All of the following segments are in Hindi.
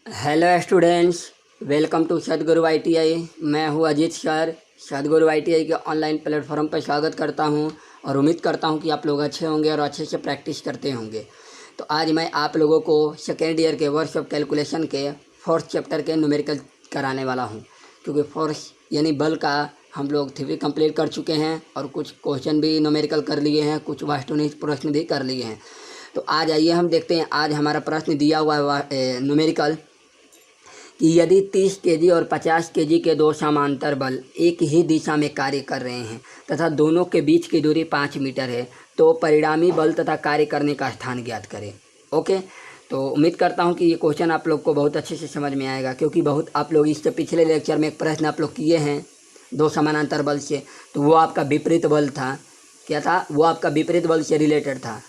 हेलो स्टूडेंट्स, वेलकम टू सदगुरु ITI। मैं हूं अजीत सर। सदगुरु ITI के ऑनलाइन प्लेटफॉर्म पर स्वागत करता हूं और उम्मीद करता हूं कि आप लोग अच्छे होंगे और अच्छे से प्रैक्टिस करते होंगे। तो आज मैं आप लोगों को सेकेंड ईयर के वर्क्स ऑफ कैलकुलेशन के फोर्थ चैप्टर के न्यूमेरिकल कराने वाला हूं, क्योंकि फोर्स यानी बल का हम लोग थ्योरी कंप्लीट कर चुके हैं और कुछ क्वेश्चन भी न्यूमेरिकल कर लिए हैं, कुछ वास्तुनिक प्रश्न भी कर लिए हैं। तो आज आइए हम देखते हैं। आज हमारा प्रश्न दिया हुआ है न्यूमेरिकल कि यदि 30 केजी और 50 केजी के दो समांतर बल एक ही दिशा में कार्य कर रहे हैं तथा दोनों के बीच की दूरी 5 मीटर है, तो परिणामी बल तथा कार्य करने का स्थान ज्ञात करें। ओके, तो उम्मीद करता हूं कि ये क्वेश्चन आप लोग को बहुत अच्छे से समझ में आएगा, क्योंकि बहुत आप लोग इससे पिछले लेक्चर में एक प्रश्न आप लोग किए हैं दो समानांतर बल से, तो वो आपका विपरीत बल था। क्या था वो? आपका विपरीत बल से रिलेटेड था,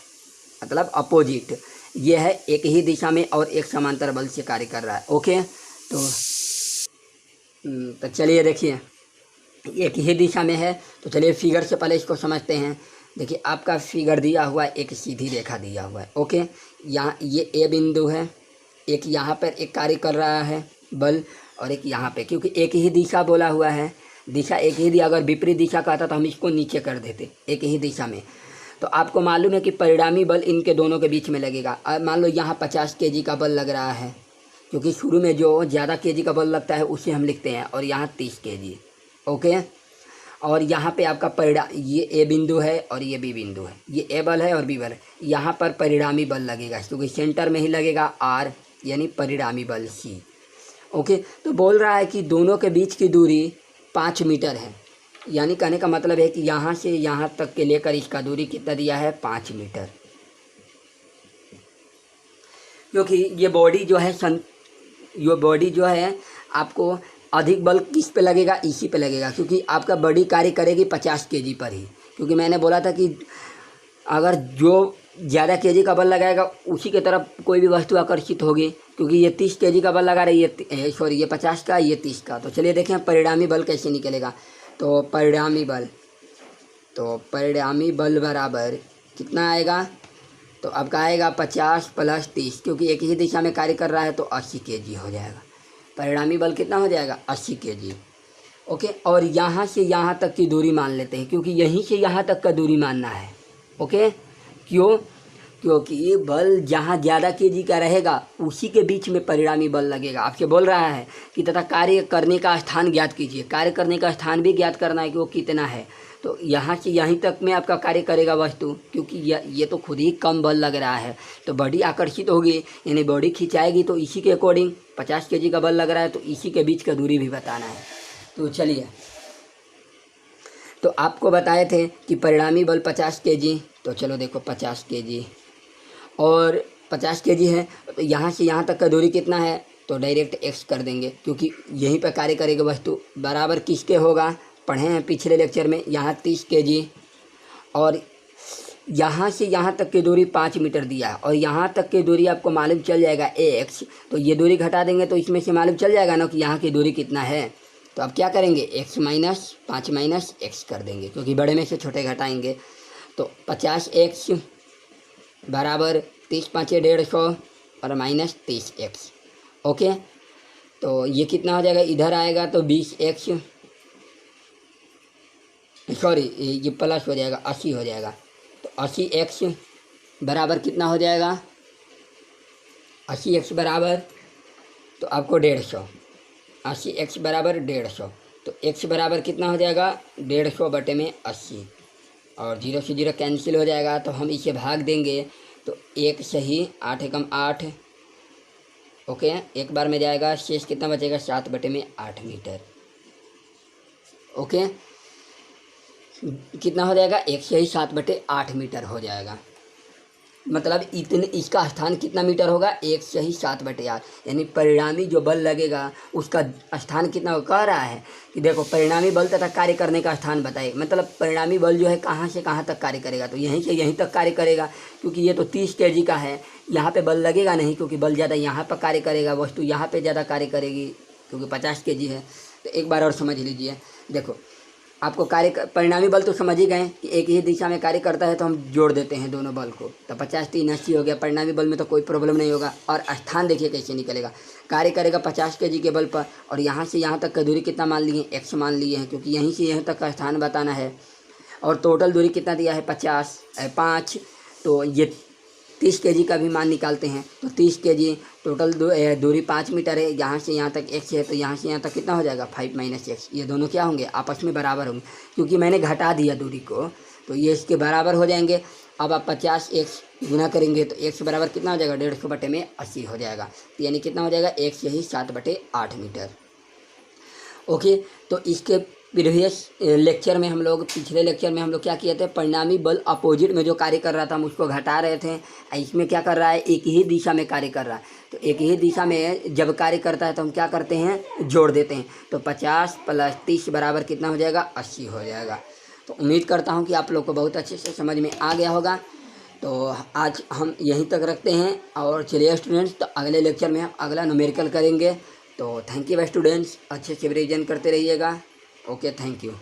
मतलब अपोजिट। ये है एक ही दिशा में और एक समांतर बल से कार्य कर रहा है। ओके, तो चलिए देखिए, एक ही दिशा में है, तो चलिए फिगर से पहले इसको समझते हैं। देखिए, आपका फिगर दिया हुआ है, एक सीधी रेखा दिया हुआ है। ओके, यहाँ ये ए बिंदु है, एक यहाँ पर एक कार्य कर रहा है बल, और एक यहाँ पे, क्योंकि एक ही दिशा बोला हुआ है, दिशा एक ही दिया। अगर विपरीत दिशा का आता तो हम इसको नीचे कर देते, एक ही दिशा में। तो आपको मालूम है कि परिणामी बल इनके दोनों के बीच में लगेगा। अब मान लो यहाँ 50 केजी का बल लग रहा है, क्योंकि शुरू में जो ज़्यादा केजी का बल लगता है उसे हम लिखते हैं, और यहाँ 30 केजी। ओके, और यहाँ पे आपका परिणाम, ये ए बिंदु है और ये बी बिंदु है, ये ए बल है और बी बल है। यहाँ पर परिणामी बल लगेगा, क्योंकि सेंटर में ही लगेगा आर, यानी परिणामी बल सी। ओके, तो बोल रहा है कि दोनों के बीच की दूरी 5 मीटर है, यानी कहने का मतलब है कि यहाँ से यहाँ तक के लेकर इसका दूरी कितना दिया है? 5 मीटर। क्योंकि ये बॉडी जो है आपको अधिक बल किस पे लगेगा? इसी पे लगेगा, क्योंकि आपका बॉडी कार्य करेगी 50 केजी पर ही। क्योंकि मैंने बोला था कि अगर जो ज़्यादा केजी का बल लगाएगा उसी की तरफ कोई भी वस्तु आकर्षित होगी, क्योंकि ये 30 केजी का बल लगा रही है, ये 50 का, ये 30 का। तो चलिए देखें परिणामी बल कैसे निकलेगा। तो परिणामी बल बराबर कितना आएगा? तो आपका आएगा 50 + 30, क्योंकि एक ही दिशा में कार्य कर रहा है, तो 80 केजी हो जाएगा। परिणामी बल कितना हो जाएगा? 80 केजी। ओके, और यहाँ से यहाँ तक की दूरी मान लेते हैं, क्योंकि यहीं से यहाँ तक का दूरी मानना है। ओके, क्यों? क्योंकि बल जहाँ ज़्यादा केजी का रहेगा उसी के बीच में परिणामी बल लगेगा। आपसे बोल रहा है कि तथा कार्य करने का स्थान ज्ञात कीजिए। कार्य करने का स्थान भी ज्ञात करना है कि वो कितना है। तो यहाँ से यहीं तक में आपका कार्य करेगा वस्तु, क्योंकि ये तो खुद ही कम बल लग रहा है, तो बॉडी आकर्षित होगी, यानी बॉडी खिंचाएगी। तो इसी के अकॉर्डिंग 50 केजी का बल लग रहा है, तो इसी के बीच का दूरी भी बताना है। तो चलिए, तो आपको बताए थे कि परिणामी बल 50 केजी। तो चलो देखो 50 केजी और 50 केजी है, तो यहाँ से यहाँ तक का दूरी कितना है? तो डायरेक्ट x कर देंगे, क्योंकि यहीं पर कार्य करेगी वस्तु। बराबर किसके होगा? पढ़े हैं पिछले लेक्चर में। यहाँ 30 केजी और यहाँ से यहाँ तक की दूरी 5 मीटर दिया है, और यहाँ तक की दूरी आपको मालूम चल जाएगा x। तो ये दूरी घटा देंगे तो इसमें से मालूम चल जाएगा ना कि यहाँ की दूरी कितना है। तो अब क्या करेंगे? x - 5 - x कर देंगे, क्योंकि बड़े में से छोटे घटाएंगे। तो 50x बराबर 30 × 5 = 150 और -30x। ओके, तो ये कितना हो जाएगा? इधर आएगा तो 20x, सॉरी ये प्लस हो जाएगा, 80 हो जाएगा। तो 80x बराबर कितना हो जाएगा? 80x बराबर, तो आपको 150, 80x बराबर 150। तो x बराबर कितना हो जाएगा? 150/80, और 0 से 0 कैंसिल हो जाएगा। तो हम इसे भाग देंगे, तो 1 सही 8 × 8। ओके, एक बार में जाएगा, शेष कितना बचेगा? 7/8 मीटर। ओके, कितना हो जाएगा? 1 सही 7/8 मीटर हो जाएगा। मतलब इतने, इसका स्थान कितना मीटर होगा? 1 सही 7/8, यानी परिणामी जो बल लगेगा उसका स्थान कितना कह रहा है कि देखो परिणामी बल तथा कार्य करने का स्थान बताए। मतलब परिणामी बल जो है कहाँ से कहाँ तक कार्य करेगा? तो यहीं से यहीं तक कार्य करेगा, क्योंकि ये तो 30 केजी का है। यहाँ पे बल लगेगा नहीं, क्योंकि बल ज़्यादा यहाँ पर कार्य करेगा, वस्तु यहाँ पर ज़्यादा कार्य करेगी, क्योंकि 50 केजी है। तो एक बार और समझ लीजिए, देखो आपको परिणामी बल तो समझ ही गए कि एक ही दिशा में कार्य करता है तो हम जोड़ देते हैं दोनों बल को, तो 50 3 80 हो गया। परिणामी बल में तो कोई प्रॉब्लम नहीं होगा। और स्थान देखिए कैसे निकलेगा, कार्य करेगा 50 kg के बल पर, और यहाँ से यहाँ तक का दूरी कितना मान लिए, x मान लिए हैं, क्योंकि यहीं से यहाँ तक का स्थान बताना है। और टोटल दूरी कितना दिया है 5, तो ये 30 kg का भी मान निकालते हैं। तो 30 kg टोटल दूरी 5 मीटर है। यहाँ से यहाँ तक x है, तो यहाँ से यहाँ तक कितना हो जाएगा 5 - x। ये दोनों क्या होंगे, आपस में बराबर होंगे, क्योंकि मैंने घटा दिया दूरी को, तो ये इसके बराबर हो जाएंगे। अब आप 50x गुना करेंगे तो x बराबर कितना हो जाएगा, 150/80 हो जाएगा। तो यानी कितना हो जाएगा, x यही 7/8 मीटर। ओके, तो इसके प्रीवियस लेक्चर में हम लोग, पिछले लेक्चर में हम लोग क्या किए थे, परिणामी बल अपोजिट में जो कार्य कर रहा था हम उसको घटा रहे थे। इसमें क्या कर रहा है, एक ही दिशा में कार्य कर रहा है। तो एक ही दिशा में जब कार्य करता है तो हम क्या करते हैं, जोड़ देते हैं। तो 50 + 30 बराबर कितना हो जाएगा, 80 हो जाएगा। तो उम्मीद करता हूँ कि आप लोग को बहुत अच्छे से समझ में आ गया होगा। तो आज हम यहीं तक रखते हैं, और चलिए स्टूडेंट्स, तो अगले लेक्चर में हम अगला न्यूमेरिकल करेंगे। तो थैंक यू स्टूडेंट्स, अच्छे से रिवीजन करते रहिएगा। Okay, thank you.